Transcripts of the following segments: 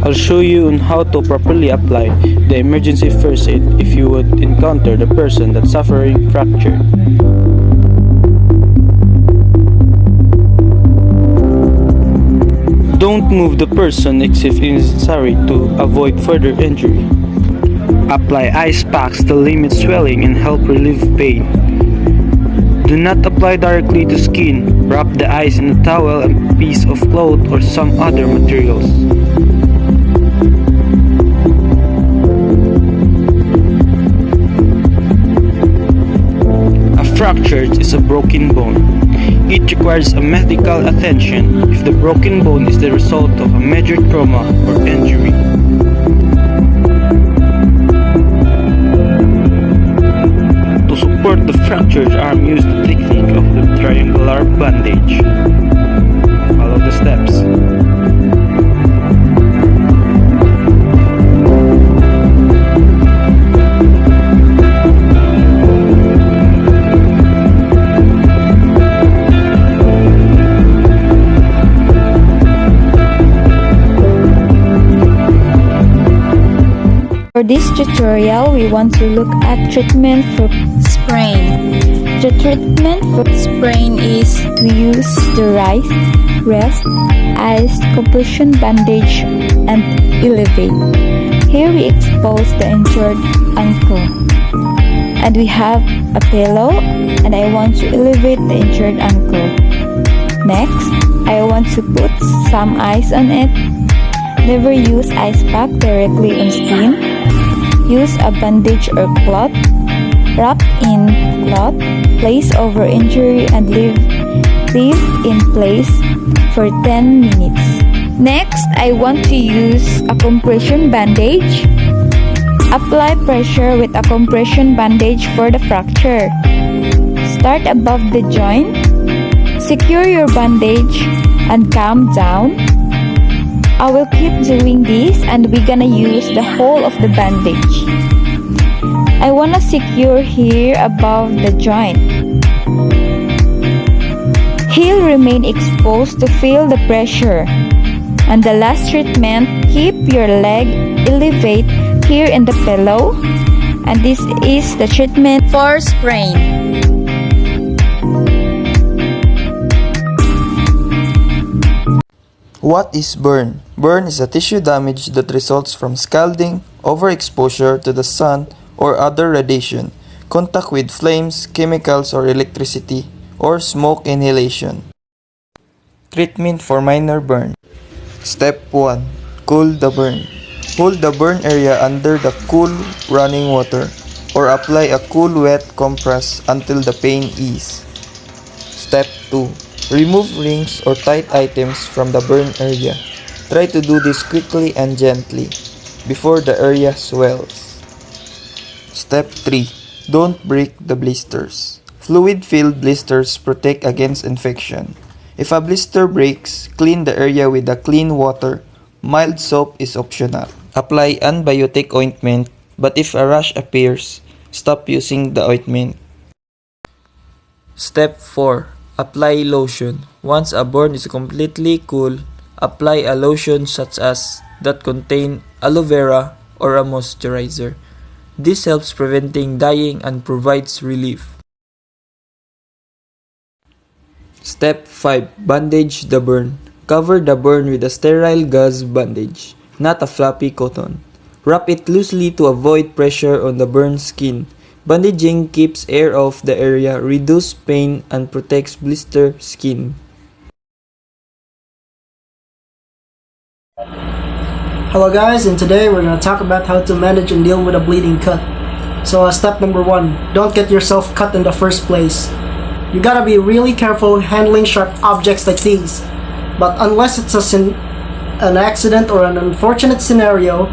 I'll show you on how to properly apply the emergency first aid if you would encounter the person that's suffering fracture. Don't move the person except necessary to avoid further injury. Apply ice packs to limit swelling and help relieve pain. Do not apply directly to skin. Wrap the ice in a towel, a piece of cloth, or some other materials. A fracture is a broken bone. It requires a medical attention if the broken bone is the result of a major trauma or injury. To support the fractured arm, use the technique of the triangular bandage. Follow the steps. For this tutorial, we want to look at treatment for sprain. The treatment for sprain is to use the rest, ice, compression bandage, and elevate. Here we expose the injured ankle. And we have a pillow, and I want to elevate the injured ankle. Next, I want to put some ice on it. Never use ice pack directly on skin. Use a bandage or cloth. Wrap in cloth, place over injury and leave in place for 10 minutes. Next, I want to use a compression bandage. Apply pressure with a compression bandage for the fracture. Start above the joint. Secure your bandage and calm down. I will keep doing this and we're gonna use the whole of the bandage. I wanna secure here above the joint. Heel remain exposed to feel the pressure. And the last treatment, keep your leg elevate here in the pillow. And this is the treatment for sprain. What is burn? Burn is a tissue damage that results from scalding, overexposure to the sun or other radiation, contact with flames, chemicals or electricity, or smoke inhalation. Treatment for minor burn. Step 1. Cool the burn. Hold the burn area under the cool running water or apply a cool wet compress until the pain eases. Step 2. Remove rings or tight items from the burn area. Try to do this quickly and gently before the area swells. Step 3. Don't break the blisters. Fluid-filled blisters protect against infection. If a blister breaks, clean the area with a clean water. Mild soap is optional. Apply antibiotic ointment, but if a rash appears, stop using the ointment. Step 4. Apply lotion. Once a burn is completely cool, apply a lotion such as that contain aloe vera or a moisturizer. This helps preventing dyeing and provides relief. Step 5. Bandage the burn. Cover the burn with a sterile gauze bandage, not a floppy cotton. Wrap it loosely to avoid pressure on the burned skin. Bandaging keeps air off the area, reduces pain, and protects blister skin. Hello guys, and today we're going to talk about how to manage and deal with a bleeding cut. So step number 1, don't get yourself cut in the first place. You gotta be really careful handling sharp objects like these. But unless it's an accident or an unfortunate scenario,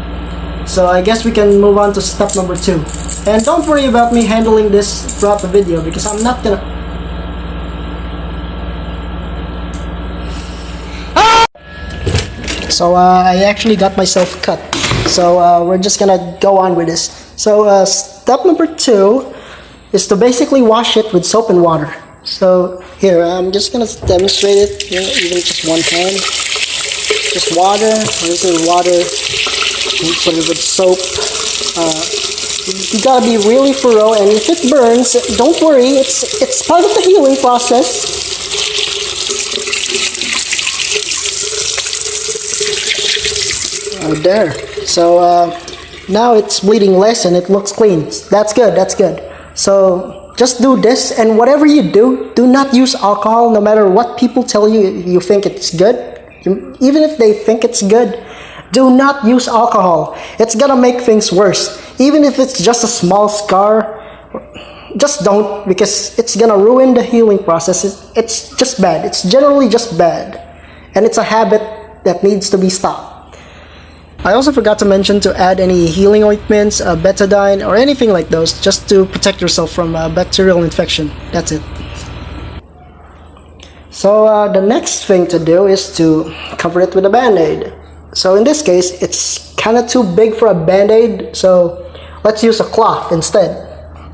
so I guess we can move on to step number 2. And don't worry about me handling this throughout the video because I'm not gonna... So I actually got myself cut. So we're just gonna go on with this. So step number 2 is to basically wash it with soap and water. So here, I'm just gonna demonstrate it. Here, even just one hand. Just water, a little water. Put it with soap. You gotta be really thorough, and if it burns, don't worry. It's part of the healing process. There. So now it's bleeding less and it looks clean. That's good. That's good. So just do this, and whatever you do, do not use alcohol. No matter what people tell you, you think it's good. Even if they think it's good, do not use alcohol. It's gonna make things worse. Even if it's just a small scar, just don't, because it's gonna ruin the healing process. It's just bad. It's generally just bad, and it's a habit that needs to be stopped. I also forgot to mention to add any healing ointments, betadine, or anything like those, just to protect yourself from bacterial infection. That's it. So the next thing to do is to cover it with a band-aid. So in this case, it's kind of too big for a band-aid, so let's use a cloth instead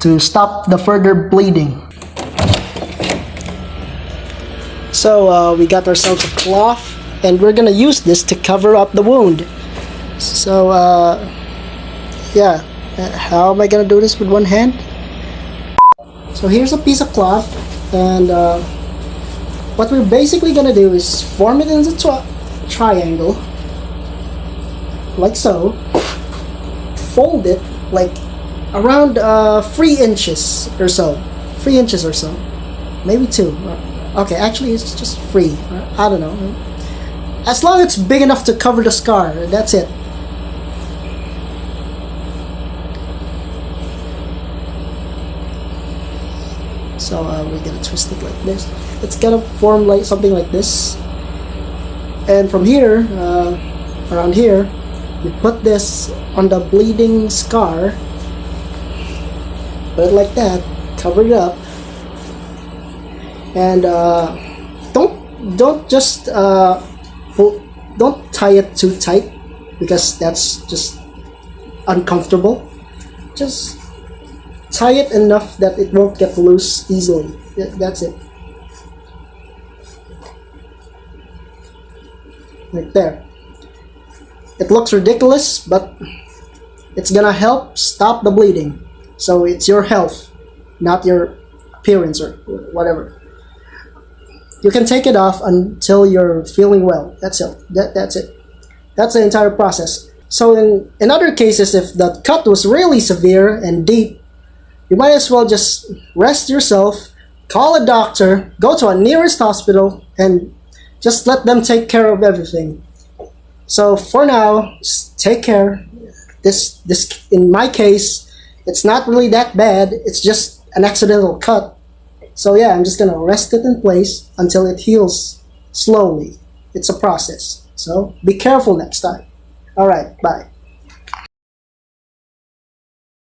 to stop the further bleeding. So we got ourselves a cloth, and we're gonna use this to cover up the wound. So yeah, how am I gonna do this with one hand? So here's a piece of cloth, and what we're basically gonna do is form it into a triangle, like so. Fold it like around 3 inches or so. 3 inches or so, maybe 2. Okay, actually it's just 3. I don't know. As long as it's big enough to cover the scar, that's it. So we're gonna twist it like this. It's gonna form like something like this. And from here, around here, you put this on the bleeding scar. Put it like that. Cover it up. And don't just don't tie it too tight, because that's just uncomfortable. Just tie it enough that it won't get loose easily. That's it. Like there. It looks ridiculous, but it's gonna help stop the bleeding. So it's your health, not your appearance or whatever. You can take it off until you're feeling well. That's it. That's it. That's the entire process. So in other cases, if the cut was really severe and deep, you might as well just rest yourself, call a doctor, go to a nearest hospital, and just let them take care of everything. So for now, just take care. This in my case, it's not really that bad. It's just an accidental cut. So yeah, I'm just gonna rest it in place until it heals slowly. It's a process. So be careful next time. All right, bye.